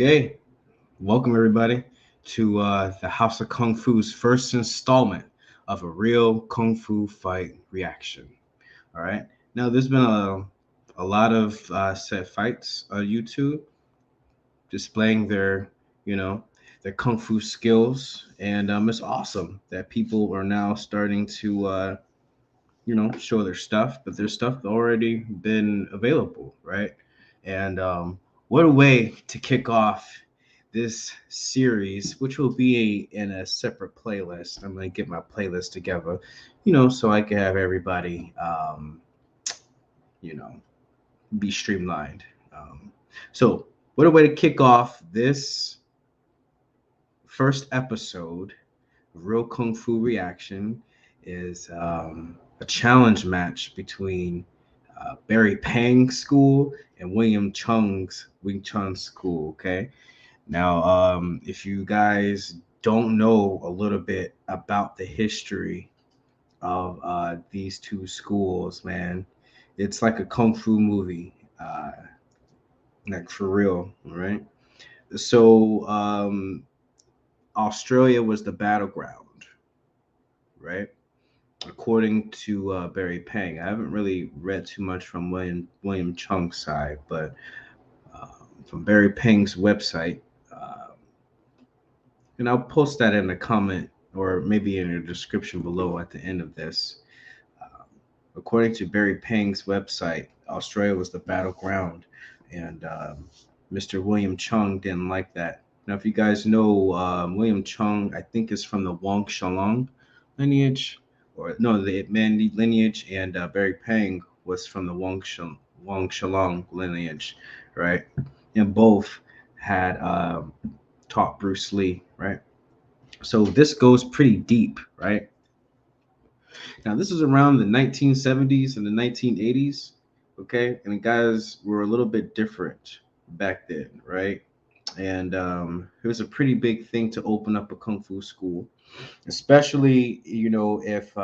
Okay, welcome everybody to the House of Kung Fu's first installment of a real Kung Fu fight reaction. All right, now there's been a lot of set fights on YouTube displaying you know, their Kung Fu skills, and it's awesome that people are now starting to, show their stuff, but their stuff already been available, right? And what a way to kick off this series, which will be in a separate playlist. I'm going to get my playlist together, so I can have everybody, you know, be streamlined. So, what a way to kick off this first episode of Real Kung Fu Reaction is a challenge match between Barry Pang School and William Chung's Wing Chun School. Okay, now if you guys don't know a little bit about the history of these two schools, man, it's like a kung fu movie, like for real, all right? So Australia was the battleground, right? According to Barry Pang. I haven't really read too much from William Chung's side, but from Barry Pang's website, uh, and I'll post that in the comment or maybe in the description below at the end of this. Um, According to Barry Pang's website, Australia was the battleground, and Mr. William Chung didn't like that. Now, if you guys know, William Chung, I think, is from the Wang Shalong lineage, or no, the Man lineage, and Barry Pang was from the Wang Shalong lineage, right? And both had taught Bruce Lee, right? So this goes pretty deep, right? Now, this is around the 1970s and the 1980s, okay? And the guys were a little bit different back then, right? And it was a pretty big thing to open up a kung fu school, especially if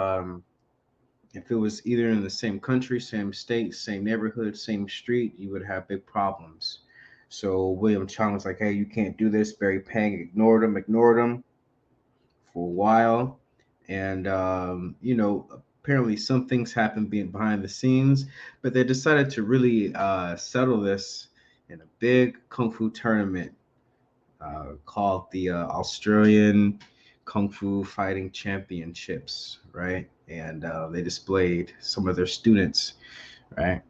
it was either in the same country, same state, same neighborhood, same street, you would have big problems. So William Chang was like, "Hey, you can't do this." Barry Pang ignored him for a while, and apparently some things happened being behind the scenes, but they decided to really settle this in a big kung fu tournament called the Australian Kung Fu Fighting Championships, right? And they displayed some of their students, right?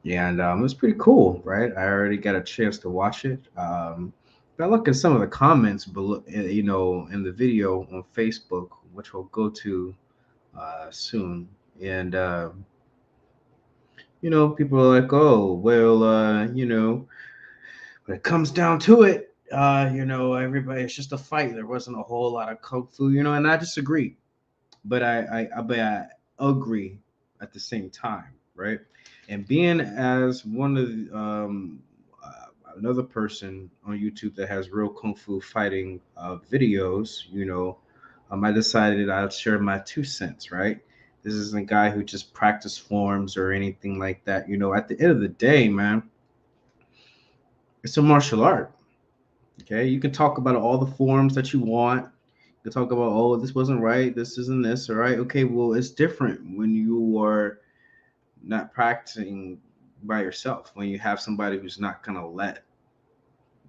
And it was pretty cool, right? I already got a chance to watch it. But I look at some of the comments below, in the video on Facebook, which we'll go to soon. And people are like, "Oh, well, when it comes down to it, everybody, it's just a fight. There wasn't a whole lot of kung fu, and I disagree, but I agree at the same time, right? And being as one of another person on YouTube that has real kung fu fighting videos, I decided I'd share my 2 cents, right? This isn't a guy who just practice forms or anything like that. At the end of the day, man, it's a martial art. Okay, you can talk about all the forms that you want. You can talk about, oh, this wasn't right, this isn't this, all right. Okay, well, it's different when you are not practicing by yourself, when you have somebody who's not gonna let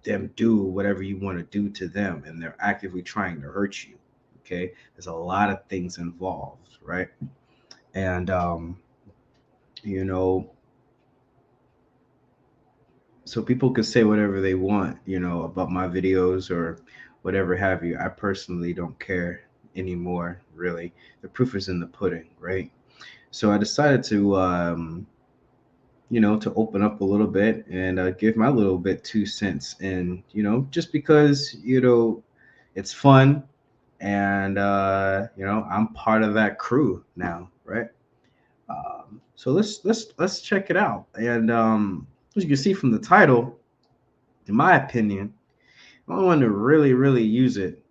them do whatever you want to do to them and they're actively trying to hurt you. Okay, there's a lot of things involved, right? And you know so people could say whatever they want, about my videos or whatever have you. I personally don't care anymore, really. The proof is in the pudding, right? So I decided to, to open up a little bit and give my little bit 2 cents. And, just because, it's fun and, I'm part of that crew now, right? So let's check it out. And as you can see from the title, in my opinion, the only one to really use it,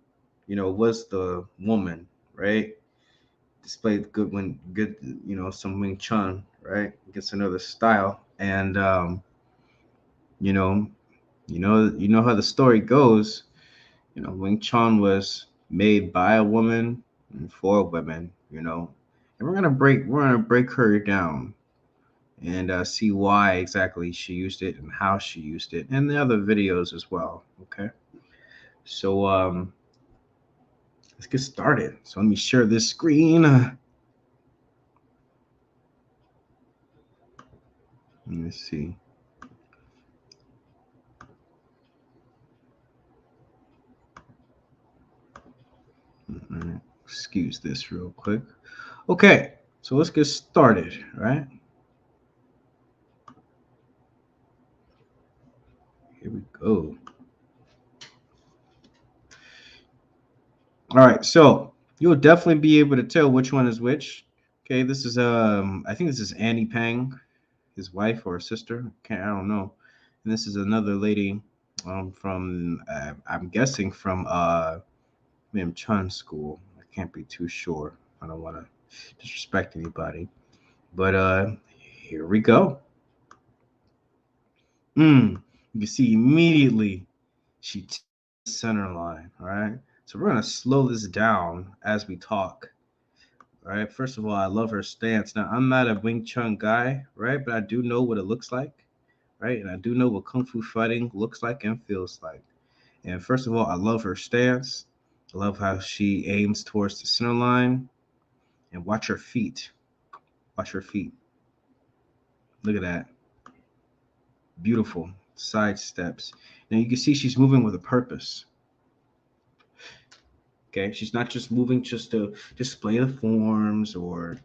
was the woman, right? Displayed good, some Wing Chun, right? Against another style, and you know, You know how the story goes. Wing Chun was made by a woman and for women. And we're gonna break her down and see why exactly she used it and how she used it, and the other videos as well. Okay, so let's get started. So let me share this screen. Let me see. Excuse this real quick. Okay, so let's get started, right? Here we go. All right, so you'll definitely be able to tell which one is which. Okay, this is I think this is Annie Pang, his wife or sister. I don't know. And this is another lady from I'm guessing from Mim Chun school. I can't be too sure. I don't want to disrespect anybody. But here we go. You can see immediately she the center line. All right. So we're gonna slow this down as we talk. All right. First of all, I love her stance. Now I'm not a Wing Chun guy, right? But I do know what it looks like, right? And I do know what Kung Fu fighting looks like and feels like. And first of all, I love her stance. I love how she aims towards the center line. And watch her feet. Watch her feet. Look at that. Beautiful side steps. Now you can see she's moving with a purpose. Okay, she's not just moving just to display the forms or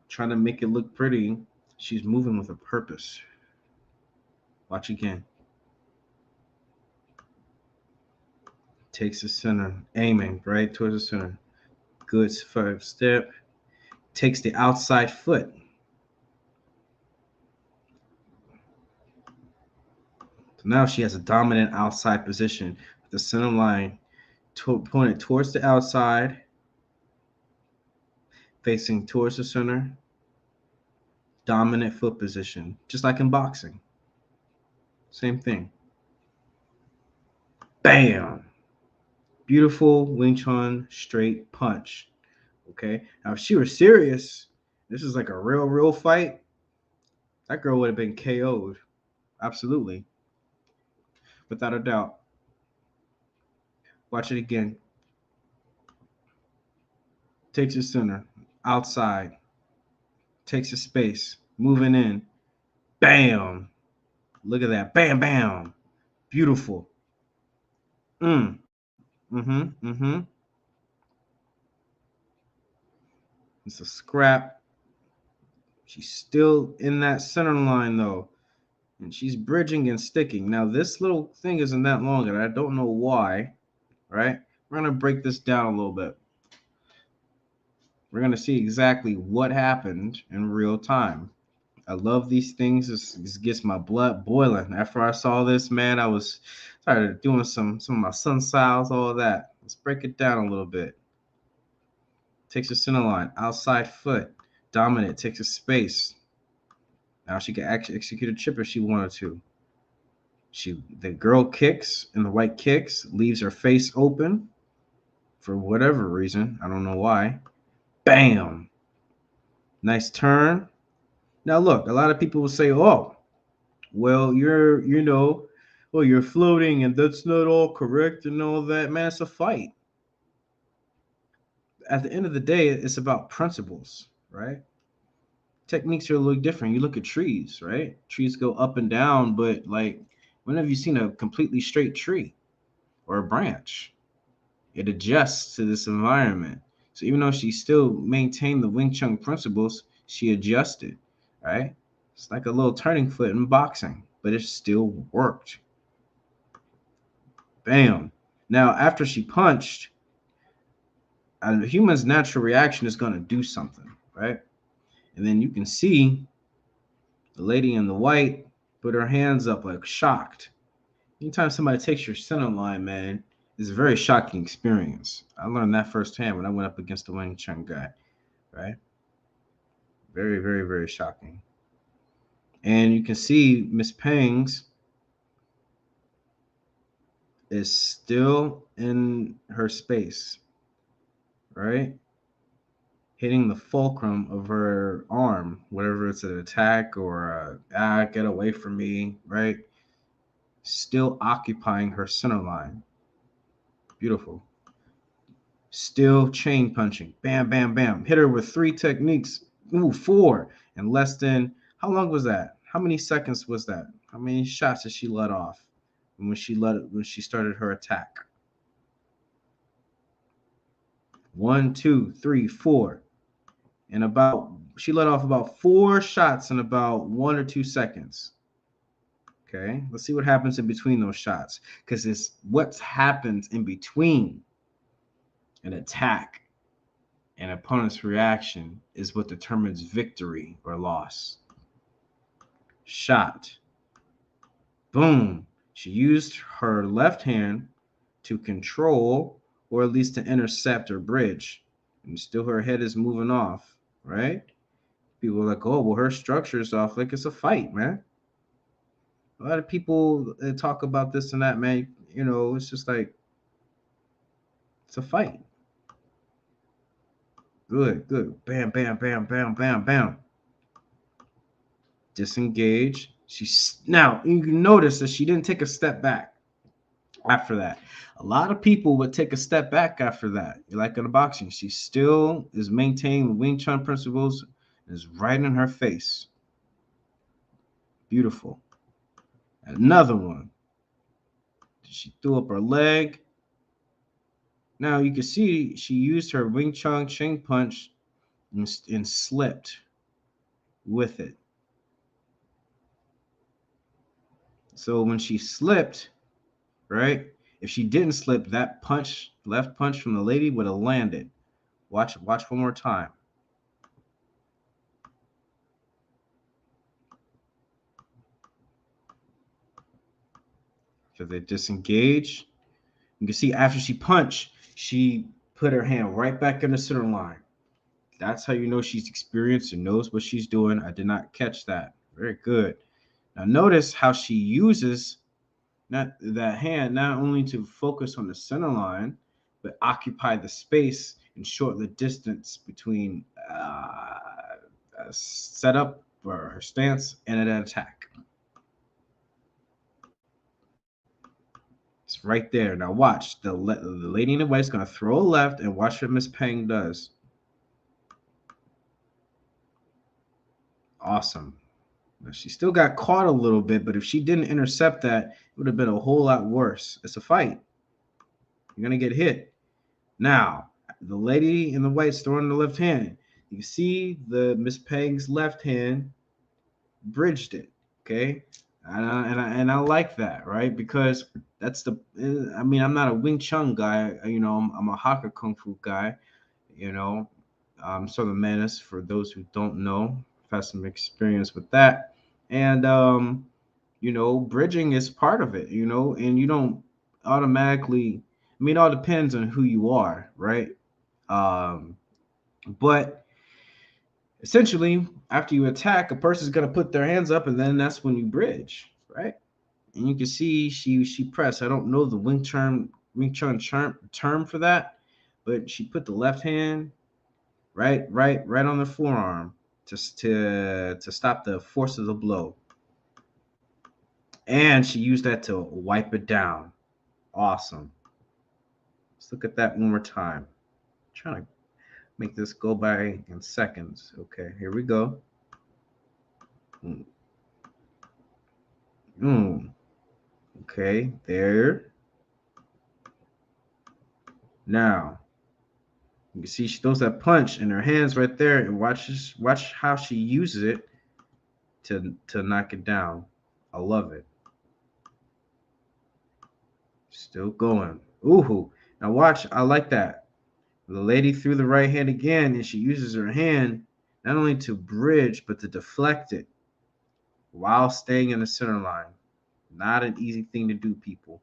trying to make it look pretty. She's moving with a purpose. Watch again. Takes the center, aiming right towards the center. Good first step. Takes the outside foot. So now she has a dominant outside position. The center line pointed towards the outside, facing towards the center. Dominant foot position, just like in boxing. Same thing. Bam! Beautiful Wing Chun straight punch. Okay. Now, if she were serious, this is like a real fight. That girl would have been KO'd. Absolutely. Without a doubt. Watch it again. Takes the center. Outside. Takes the space. Moving in. Bam. Look at that. Bam, bam. Beautiful. Mm. Mm-hmm. Mm-hmm. It's a scrap. She's still in that center line though. And she's bridging and sticking. Now this little thing isn't that long, and I don't know why. Right? We're gonna break this down a little bit. We're gonna see exactly what happened in real time. I love these things. This gets my blood boiling. After I saw this, man, I was started doing some of my sun styles, all of that. Let's break it down a little bit. Takes a center line, outside foot, dominant, takes a space. Now she can actually execute a chip if she wanted to. The girl kicks in the white kicks, leaves her face open for whatever reason. I don't know why. Bam! Nice turn. Now look, a lot of people will say, "Oh, well, you're floating and that's not all correct and all that." Man, it's a fight. At the end of the day, it's about principles, right? Techniques are a little different. You look at trees, right? Trees go up and down, but like, when have you seen a completely straight tree or a branch? It adjusts to this environment. So even though she still maintained the Wing Chun principles, she adjusted, right? It's like a little turning foot in boxing, but it still worked. Bam. Now, after she punched, a human's natural reaction is going to do something, right? And then you can see the lady in the white put her hands up like shocked. Anytime somebody takes your center line, man, it's a very shocking experience. I learned that firsthand when I went up against the Wing Chun guy, right? Very, very, very shocking. And you can see Miss Pang's. is still in her space, right? Hitting the fulcrum of her arm, whatever it's an attack or get away from me, right? Still occupying her center line. Beautiful. Still chain punching. Bam, bam, bam. Hit her with 3 techniques. Ooh, 4. And less than, how long was that? How many seconds was that? How many shots did she let off when she started her attack? 1, 2, 3, 4. And she let off about 4 shots in about 1 or 2 seconds. Okay, let's see what happens in between those shots, because it's what happens in between an attack and opponent's reaction is what determines victory or loss. Shot. Boom. She used her left hand to control or at least to intercept or bridge. And still her head is moving off, right? People are like, oh, well, her structure is off. Like, it's a fight, man. A lot of people talk about this and that, man. You know, it's just like, it's a fight. Good, good. Bam, bam, bam, bam, bam, bam. Disengage. Now you can notice that she didn't take a step back after that. A lot of people would take a step back after that. Like in the boxing, she still is maintaining the Wing Chun principles and is right in her face. Beautiful. Another one. She threw up her leg. Now you can see she used her Wing Chun Ching punch and slipped with it. So when she slipped, right? If she didn't slip, that left punch from the lady would have landed. Watch one more time. So they disengage. You can see after she punched, she put her hand right back in the center line. That's how you know she's experienced and knows what she's doing. I did not catch that. Very good. Now notice how she uses not that hand not only to focus on the center line, but occupy the space and shorten the distance between a setup or her stance and an attack. It's right there. Now watch the lady in the white is going to throw a left, and watch what Miss Peng does. Awesome. Now, she still got caught a little bit, but if she didn't intercept that, it would have been a whole lot worse. It's a fight. You're going to get hit. Now, the lady in the white's throwing the left hand. You see the Miss Peg's left hand bridged it. Okay. And I like that, right? Because that's I mean, I'm not a Wing Chun guy, you know, I'm a Hakka Kung Fu guy, you know. Southern Menace, for those who don't know, I've had some experience with that. And, you know, bridging is part of it, you know, and you don't automatically, I mean, it all depends on who you are, right? Um, but essentially, after you attack, a person's gonna put their hands up, and then that's when you bridge, right? And you can see she pressed. I don't know the Wing Chun term for that, but she put the left hand right on the forearm to stop the force of the blow, and she used that to wipe it down. Awesome. Let's look at that one more time. I'm trying to make this go by in seconds. Okay, here we go. Mm. Okay, there. Now, you can see she throws that punch in her hands right there, and watch how she uses it to knock it down. I love it. Still going. Ooh. Now watch, I like that. The lady threw the right hand again, and she uses her hand not only to bridge, but to deflect it while staying in the center line. Not an easy thing to do, people.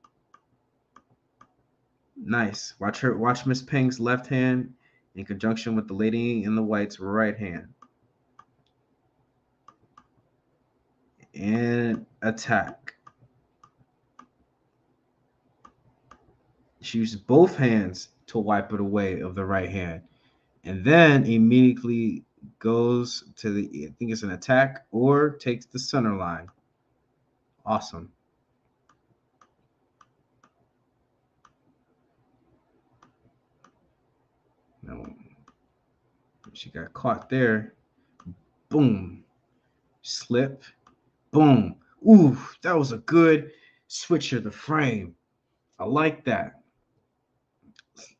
Nice. Watch Miss Peng's left hand in conjunction with the lady in the white's right hand. And attack. She uses both hands to wipe it away of the right hand, and then immediately goes to the, I think it's an attack, or takes the center line. Awesome. Now, she got caught there. Boom. Slip. Boom. Ooh, that was a good switch of the frame. I like that.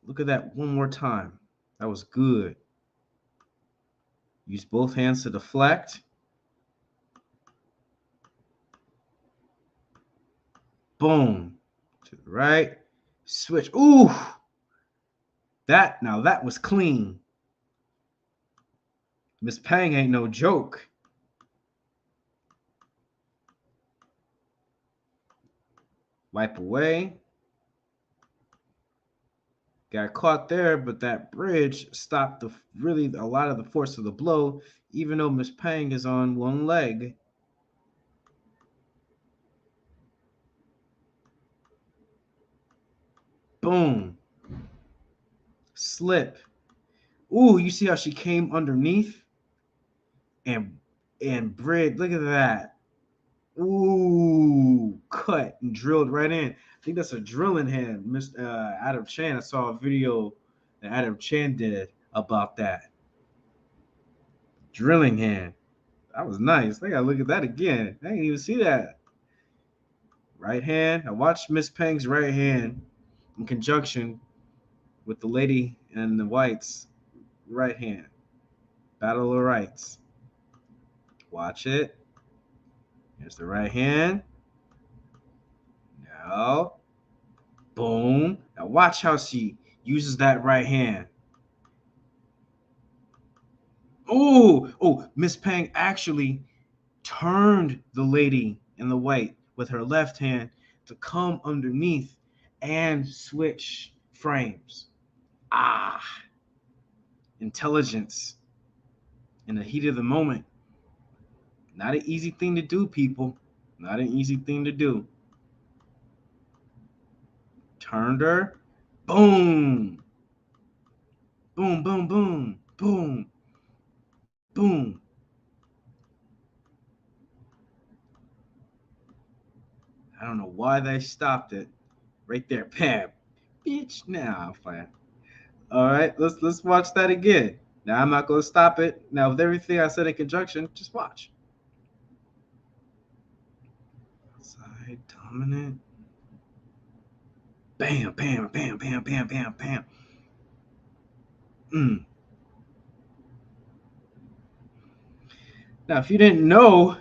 Look at that one more time. That was good. Use both hands to deflect. Boom. To the right. Switch. Ooh. That was clean. Miss Pang ain't no joke. Wipe away. Got caught there, but that bridge stopped the really a lot of the force of the blow, even though Miss Pang is on one leg. Boom. Slip. Ooh, you see how she came underneath and bridge. Look at that. Ooh, cut and drilled right in. I think that's a drilling hand. Mr. Adam Chan. I saw a video that Adam Chan did about that drilling hand. That was nice. I gotta look at that again. I didn't even see that. Right hand. I watched Miss Peng's right hand in conjunction with the lady and the whites right hand. Battle of rights. Watch it. Here's the right hand. Now, boom. Now watch how she uses that right hand. Oh, Miss Peng actually turned the lady in the white with her left hand to come underneath and switch frames. Ah, intelligence in the heat of the moment. Not an easy thing to do, people. Not an easy thing to do. Turned her. Boom. Boom, boom, boom. Boom. Boom. I don't know why they stopped it. Right there. Pam. Bitch. Now I'm fine. All right, let's watch that again. Now I'm not gonna stop it. Now with everything I said in conjunction, just watch. Side dominant. Bam, bam, bam, bam, bam, bam, bam. Mm. Now, if you didn't know,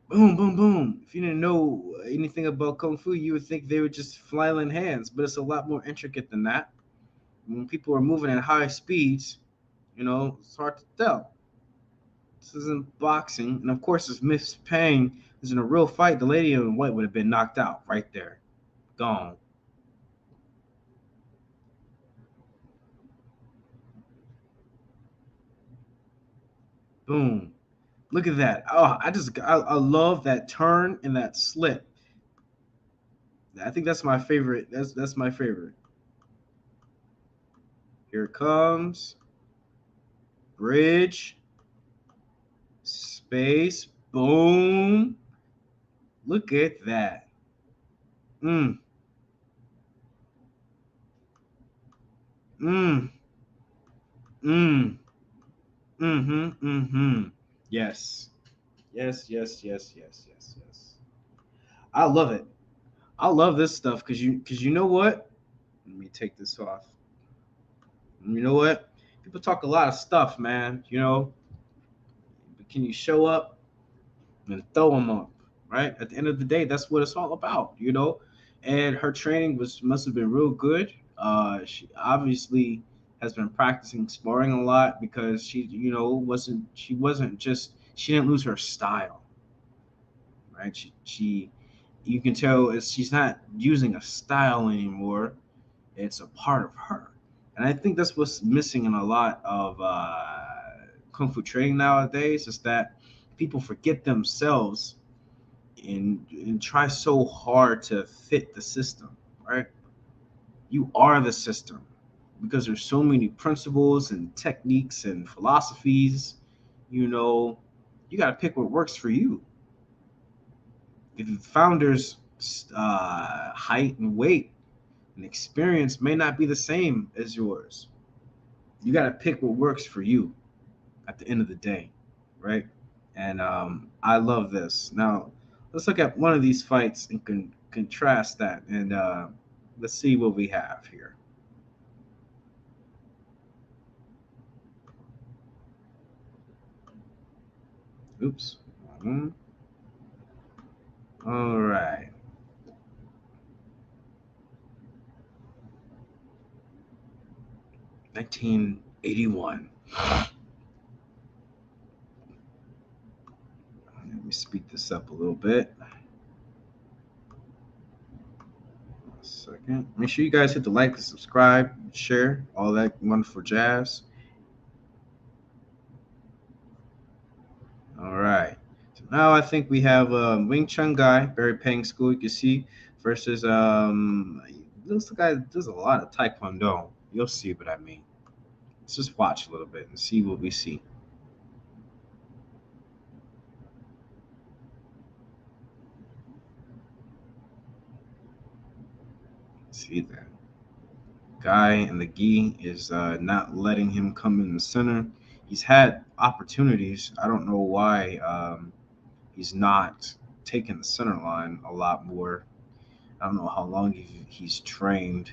boom, boom, boom. If you didn't know anything about Kung Fu, you would think they were just flailing hands, but it's a lot more intricate than that. When people are moving at high speeds, it's hard to tell. This isn't boxing. And of course, if Miss Pang is in a real fight, the lady in white would have been knocked out right there. Gone. Boom. Look at that. Oh, I love that turn and that slip. I think that's my favorite. That's my favorite. Here it comes. Bridge. Space. Boom. Look at that. Mm. Mm. Mm. Mm-hmm. Mm-hmm. Yes. Yes, yes, yes, yes, yes, yes. I love it. I love this stuff because you know what? Let me take this off. You know what? People talk a lot of stuff, man. But can you show up and throw them up? Right? At the end of the day, that's what it's all about. And her training must have been real good. She obviously has been practicing sparring a lot because she didn't lose her style, right? She you can tell she's not using a style anymore. It's a part of her. And I think that's what's missing in a lot of kung fu training nowadays is that people forget themselves and try so hard to fit the system, right? You are the system, because there's so many principles and techniques and philosophies. You know, you got to pick what works for you. If the founder's height and weight and experience may not be the same as yours, you got to pick what works for you at the end of the day, right? And I love this. Now, let's look at one of these fights and contrast that, and let's see what we have here. Oops. All right. 1981. Let me speed this up a little bit. Second. Make sure you guys hit the like, subscribe, share, all that wonderful jazz. All right. So now I think we have Wing Chun guy, Barry Pang School. You can see versus this guy does a lot of Taekwondo. You'll see what I mean. Let's just watch a little bit and see what we see. See that guy in the gi is not letting him come in the center. He's had opportunities. I don't know why he's not taking the center line a lot more. I don't know how long he's trained,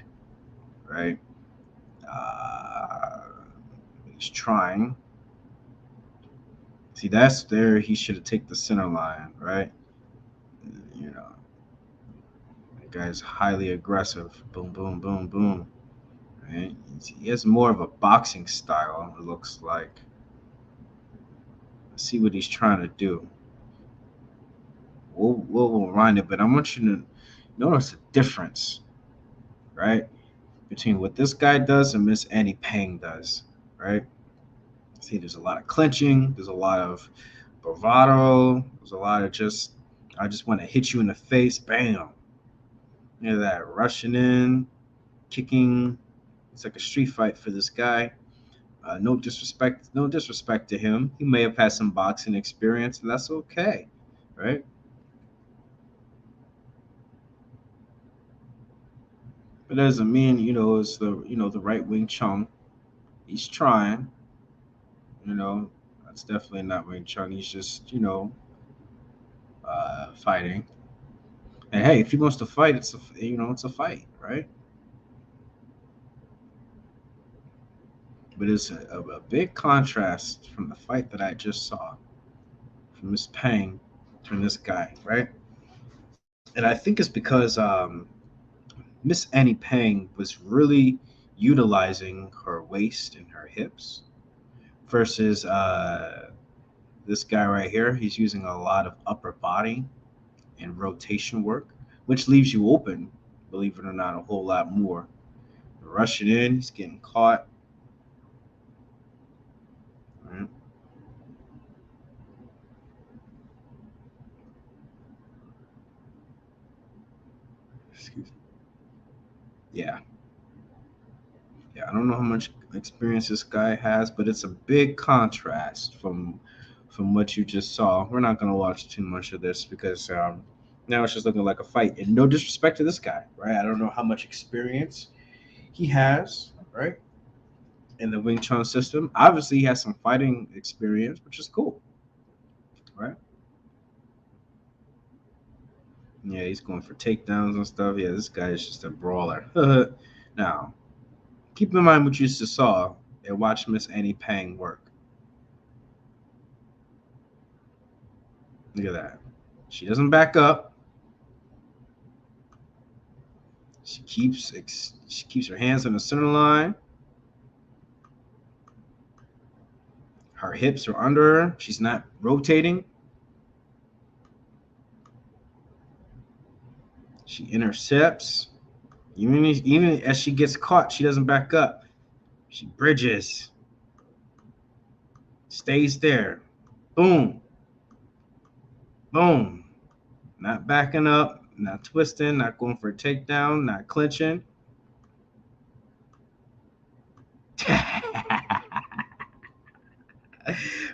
right? Uh, he's trying. See, that's there. He should have taken the center line, right? You know, that guy's highly aggressive. Boom, boom, boom, boom. Right? He has more of a boxing style. It looks like. Let's see what he's trying to do. We'll rewind it, but I want you to notice the difference, right, between what this guy does and Miss Annie Pang does, right? See, there's a lot of clinching, there's a lot of bravado, there's a lot of just, I just want to hit you in the face, bam. You know that rushing in, kicking. It's like a street fight for this guy. No disrespect to him. He may have had some boxing experience, and that's okay, right? But that doesn't mean it's the right wing Chun. He's trying, you know. That's definitely not Wing Chun. He's just fighting. And hey, if he wants to fight, it's a fight, right? But it's a big contrast from the fight that I just saw from Miss Pang to this guy, right? And I think it's because Miss Annie Pang was really utilizing her waist and her hips versus this guy right here. He's using a lot of upper body and rotation work, which leaves you open, believe it or not, a whole lot more. Rushing in, he's getting caught. Right? Excuse me. Yeah. Yeah, I don't know how much experience this guy has, but it's a big contrast from what you just saw. We're not gonna watch too much of this because now it's just looking like a fight. And no disrespect to this guy, right? I don't know how much experience he has, right, in the Wing Chun system. Obviously, he has some fighting experience, which is cool, right? Yeah, he's going for takedowns and stuff. Yeah, this guy is just a brawler. Now, keep in mind what you just saw and watch Miss Annie Pang work. Look at that. She doesn't back up. She keeps her hands on the center line. Her hips are under her. She's not rotating. She intercepts. Even as she gets caught, she doesn't back up. She bridges. Stays there. Boom. Boom. Not backing up, not twisting, not going for a takedown, not clinching.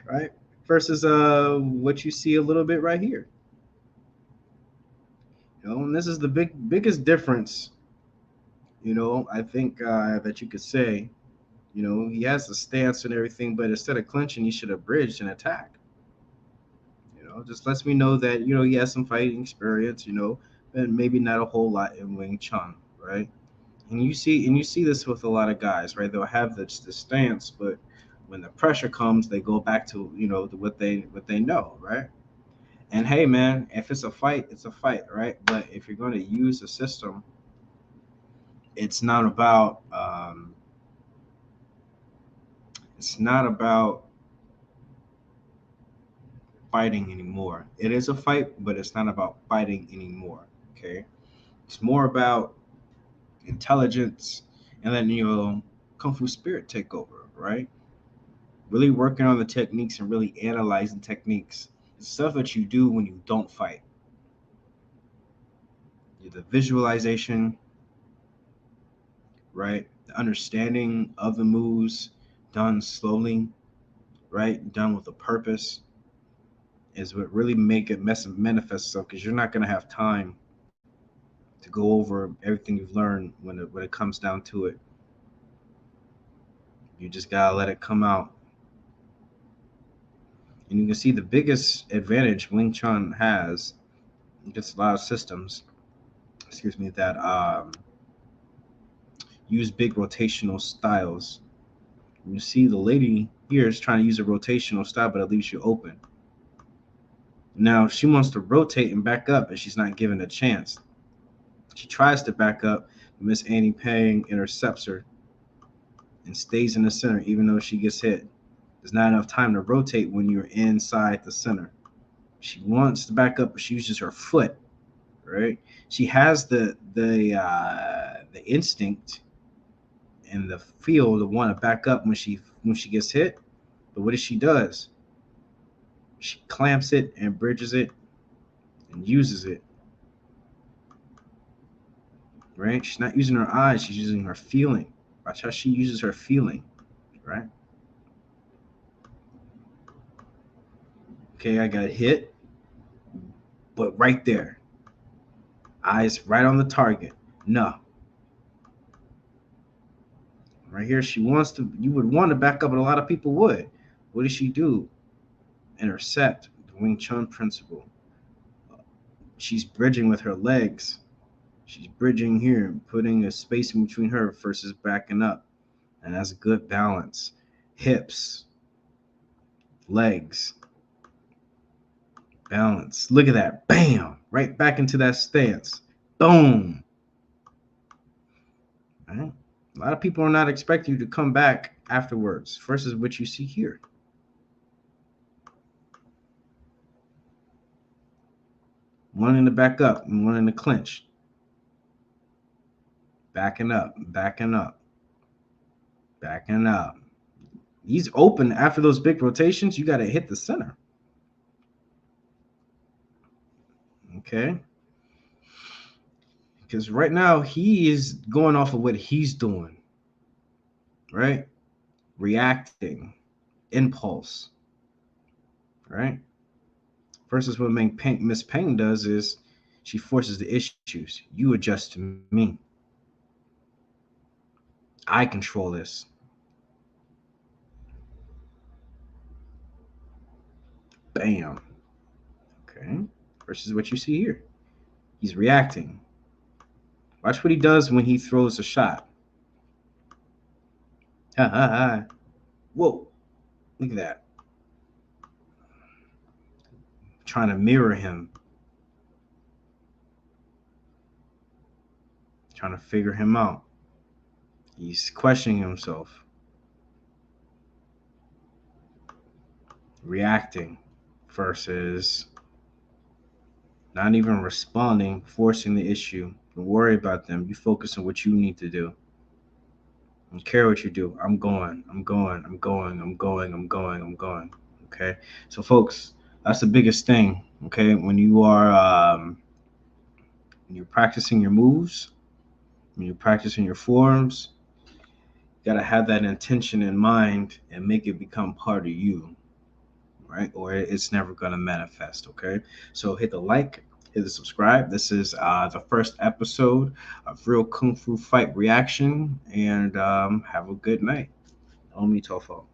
right? Versus what you see a little bit right here. And this is the biggest difference. I think that you could say. He has the stance and everything, but instead of clinching, he should have bridged and attack. Just lets me know that he has some fighting experience. And maybe not a whole lot in Wing Chun, right? And you see this with a lot of guys, right? They'll have the stance, but when the pressure comes, they go back to what they know, right? And hey, man, if it's a fight, it's a fight, right? But if you're going to use a system, it's not about it's not about fighting anymore. It is a fight, but it's not about fighting anymore. Okay, it's more about intelligence, and then kung fu spirit take over, right? Really working on the techniques and really analyzing techniques. The stuff that you do when you don't fight. The visualization, right? The understanding of the moves done slowly, right? Done with a purpose is what really make it manifest itself, because you're not going to have time to go over everything you've learned when it comes down to it. You just gotta let it come out. And you can see the biggest advantage Wing Chun has against a lot of systems, excuse me, that use big rotational styles. You see the lady here is trying to use a rotational style, but it leaves you open. Now she wants to rotate and back up, and she's not given a chance. She tries to back up, but Miss Annie Pang intercepts her and stays in the center, even though she gets hit. There's not enough time to rotate when you're inside the center. She wants to back up, but she uses her foot. Right? She has the instinct and the feel to want to back up when she gets hit. But what she does? She clamps it and bridges it and uses it. Right? She's not using her eyes, she's using her feeling. Watch how she uses her feeling. Right? Okay, I got hit, but right there. Eyes right on the target. No. Right here, you would want to back up, but a lot of people would. What does she do? Intercept, the Wing Chun principle. She's bridging with her legs. She's bridging here, putting a space in between her versus backing up. And that's a good balance. Hips, legs, balance. Look at that. Bam! Right back into that stance. Boom! Right? A lot of people are not expecting you to come back afterwards versus what you see here. One in the back up and one in the clinch. Backing up, backing up, backing up. He's open after those big rotations. You got to hit the center. Okay. Because right now he is going off of what he's doing, right? Reacting, impulse, right? Versus what Miss Peng does is she forces the issues. You adjust to me. I control this. Bam. Okay. Versus what you see here. He's reacting. Watch what he does when he throws a shot. Ha ha ha. Whoa. Look at that. Trying to mirror him. Trying to figure him out. He's questioning himself. Reacting versus not even responding, forcing the issue. Don't worry about them. You focus on what you need to do. I don't care what you do. I'm going. I'm going. I'm going. I'm going. I'm going. I'm going. Okay. So, folks, that's the biggest thing. Okay, when you're practicing your moves, when you're practicing your forms, you gotta have that intention in mind and make it become part of you. right? Or it's never going to manifest, okay? So hit the like, hit the subscribe. This is the first episode of Real Kung Fu Fight Reaction, and have a good night. Omi Tofo.